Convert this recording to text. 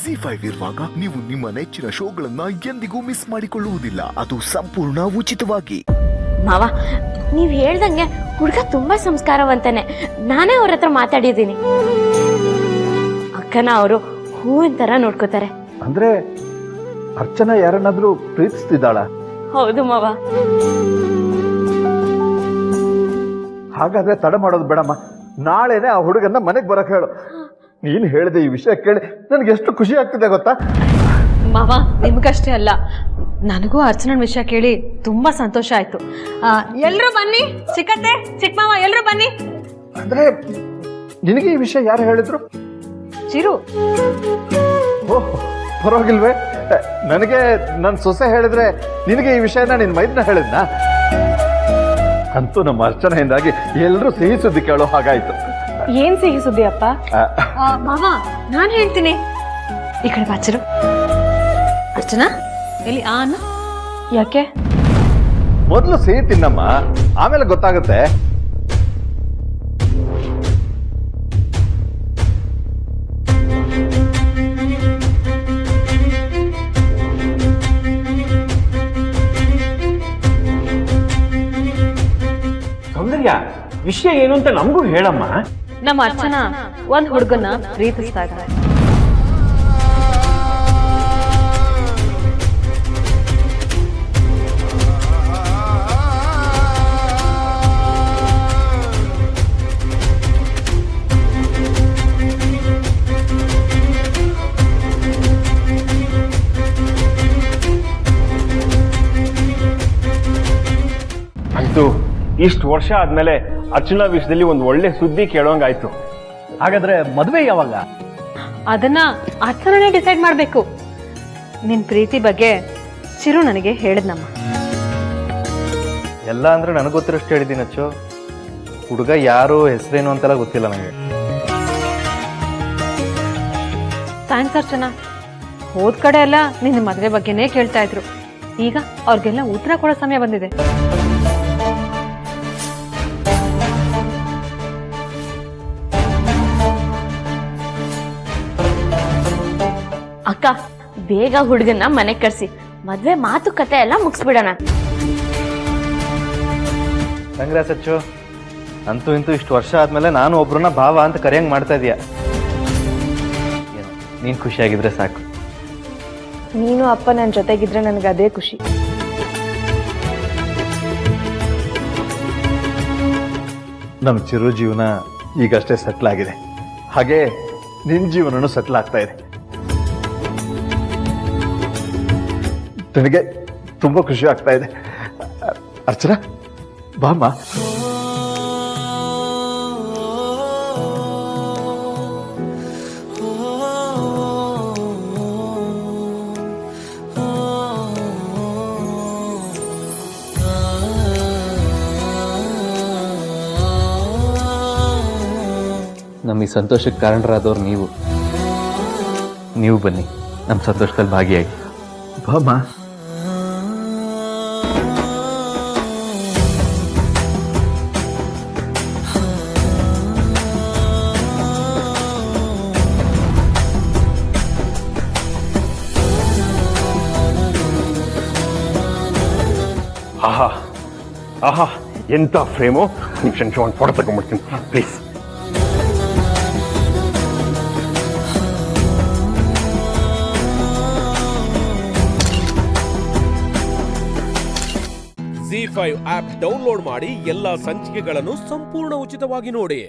ZEE5 ಇರುವಾಗ ನೀವು ನಿಮ್ಮ ನೆಚ್ಚಿನ ಶೋಗಳನ್ನ ಎಂದಿಗೂ ಮಿಸ್ ಮಾಡಿಕೊಳ್ಳುವುದಿಲ್ಲ. ಅದು ಸಂಪೂರ್ಣ ಉಚಿತವಾಗಿ. ಮಾವ, ನೀವ್ ಹೇಳ್ದಂಗೆ ಹುಡುಗ ತುಂಬಾ ಸಂಸ್ಕಾರವಂತನೆ. ನಾನೇ ಅವ್ರ ಹತ್ರ ಮಾತಾಡಿದ್ದೀನಿ. ಅಕ್ಕನ ಅವರು ಹೂವಿನ ತರ ನೋಡ್ಕೋತಾರೆ. ಅಂದ್ರೆ ಅರ್ಚನಾ ಯಾರನ್ನಾದ್ರೂ ಪ್ರೀತಿಸ್ತಿದ್ದಾಳ? ಹೌದು ಮಾವ. ಹಾಗಾದ್ರೆ ತಡ ಮಾಡೋದು ಬೇಡಮ್ಮ. ನಾಳೆನೆ ಆ ಹುಡುಗನ್ನ ಮನೆಗೆ ಬರಕ್ ಹೇಳು. ನೀನು ಹೇಳಿದೆ ಈ ವಿಷಯ ಕೇಳಿ ನನಗೆ ಎಷ್ಟು ಖುಷಿ ಆಗ್ತಿದೆ ಗೊತ್ತಾ? ಮಾವ, ನಿಮ್ಗಷ್ಟೇ ಅಲ್ಲ, ನನಗೂ ಅರ್ಚನನ್ ವಿಷಯ ಕೇಳಿ ತುಂಬಾ ಸಂತೋಷ ಆಯ್ತು. ಎಲ್ರು ಬನ್ನಿ, ಚಿಕ್ಕತ್ತೆ ಚಿಕ್ಕ ಮಾವ ಎಲ್ರು ಬನ್ನಿ. ಅಂದ್ರೆ ನಿನಗೆ ಈ ವಿಷಯ ಯಾರು ಹೇಳಿದ್ರು? ಚಿರು. ಓಹ್, ಪರವಾಗಿಲ್ವೇ? ನನಗೆ ನನ್ನ ಸೊಸೆ ಹೇಳಿದ್ರೆ ನಿನಗೆ ಈ ವಿಷಯನ ನಿನ್ ಮೈದ್ನ ಹೇಳಿದ್ನಾ? ಅಂತೂ ನಮ್ಮ ಅರ್ಚನೆಯಿಂದಾಗಿ ಎಲ್ಲರೂ ಸಿಹಿ ಸುದ್ದಿ ಕೇಳೋ ಹಾಗಾಯ್ತು. ಏನ್ ಸಿಹಿ ಸುದ್ದಿ ಅಪ್ಪ? ಮಾವ, ನಾನ್ ಹೇಳ್ತೀನಿ. ಈ ಕಡೆ ಬಾಚಿರು. ಅರ್ಚನಾ ಎಲ್ಲಿ ಆನ? ಯಾಕೆ? ಮೊದಲು ಸಿಹಿ ತಿನ್ನಮ್ಮ, ಆಮೇಲೆ ಗೊತ್ತಾಗುತ್ತೆ. ಸೌಂದರ್ಯ, ವಿಷಯ ಏನು ಅಂತ ನಮಗೂ ಹೇಳಮ್ಮ. ನಮ್ಮ ಅರ್ಚನಾ ಒಂದ್ ಹುಡುಗನ್ನ ಪ್ರೀತಿಸ್ತಾ ಇದ್ದಾಳೆ. ಅಂತೂ ಇಷ್ಟು ವರ್ಷ ಆದ್ಮೇಲೆ ಅರ್ಚನಾ ವಿಷಯದಲ್ಲಿ ಒಂದು ಒಳ್ಳೆ ಸುದ್ದಿ ಕೇಳೋಂಗಾಯ್ತು. ಹಾಗಾದ್ರೆ ಮದುವೆ ಯಾವಾಗ? ಅದನ್ನ ಅರ್ಚನಾನೇ ಡಿಸೈಡ್ ಮಾಡ್ಬೇಕು. ನಿನ್ ಪ್ರೀತಿ ಬಗ್ಗೆ ಚಿರು ನನಗೆ ಹೇಳಿದ್ನಮ್ಮ. ಎಲ್ಲ ಅಂದ್ರೆ ನನಗೆ ಗೊತ್ತಿರೋಷ್ಟು ಹೇಳಿದ್ದೀನಿ ಅಚ್ಚು. ಹುಡುಗ ಯಾರು, ಹೆಸರೇನು ಅಂತೆಲ್ಲ ಗೊತ್ತಿಲ್ಲ ನನಗೆ. ಥ್ಯಾಂಕ್ಸ್ ಅರ್ಚನಾ. ಹೋದ್ ಕಡೆ ಎಲ್ಲ ನಿನ್ನ ಮದುವೆ ಬಗ್ಗೆನೇ ಕೇಳ್ತಾ ಇದ್ರು. ಈಗ ಅವ್ರಿಗೆಲ್ಲ ಉತ್ತರ ಕೊಡೋ ಸಮಯ ಬಂದಿದೆ. ಅಕ್ಕ, ಬೇಗ ಹುಡುಗನ್ನ ಮನೆಗ್ ಕರ್ಸಿ ಮದ್ವೆ ಮಾತುಕತೆ ಎಲ್ಲ ಮುಗಿಸ್ಬಿಡೋಣ. ಕಂಗ್ರಾಸ್ ಅಚ್ಚು. ಅಂತೂ ಇಂತೂ ಇಷ್ಟು ವರ್ಷ ಆದ್ಮೇಲೆ ನಾನು ಒಬ್ರನ್ನ ಭಾವ ಅಂತ ಕರೆಯಂಗ್ ಮಾಡ್ತಾ ಇದೀಯ. ನೀನ್ ಖುಷಿಯಾಗಿದ್ರೆ ಸಾಕು. ನೀನು ಅಪ್ಪ ನನ್ನ ಜೊತೆಗಿದ್ರೆ ನನಗೆ ಅದೇ ಖುಷಿ. ನಮ್ಮ ಚಿರು ಜೀವನ ಈಗಷ್ಟೇ ಸೆಟ್ಲ್ ಆಗಿದೆ. ಹಾಗೆ ನಿನ್ನ ಜೀವನನೂ ಸೆಟ್ಲ್ ಆಗ್ತಾ ಇದೆ. ನನಗೆ ತುಂಬಾ ಖುಷಿ ಆಗ್ತಾ ಇದೆ. ಅರ್ಚನಾ, ಬಾಮ್ಮ. ನಮ್ಮ ಈ ಸಂತೋಷಕ್ಕೆ ಕಾರಣರಾದವ್ರು ನೀವು ಬನ್ನಿ, ನಮ್ಮ ಸಂತೋಷದಲ್ಲಿ ಭಾಗಿಯಾಗಿ. ಬಾಮ್ಮ. ಆಹಾ ಆಹಾ, ಎಂತ ಫ್ರೇಮು. ನಿಮಿಷ ಒಂದು ಫೋಟೋ ತಗೊಂಡ್ಬಿಡ್ತೀನಿ ಪ್ಲೀಸ್. ZEE5 ಆಪ್ ಡೌನ್ಲೋಡ್ ಮಾಡಿ ಎಲ್ಲಾ ಸಂಚಿಕೆಗಳನ್ನು ಸಂಪೂರ್ಣ ಉಚಿತವಾಗಿ ನೋಡಿ.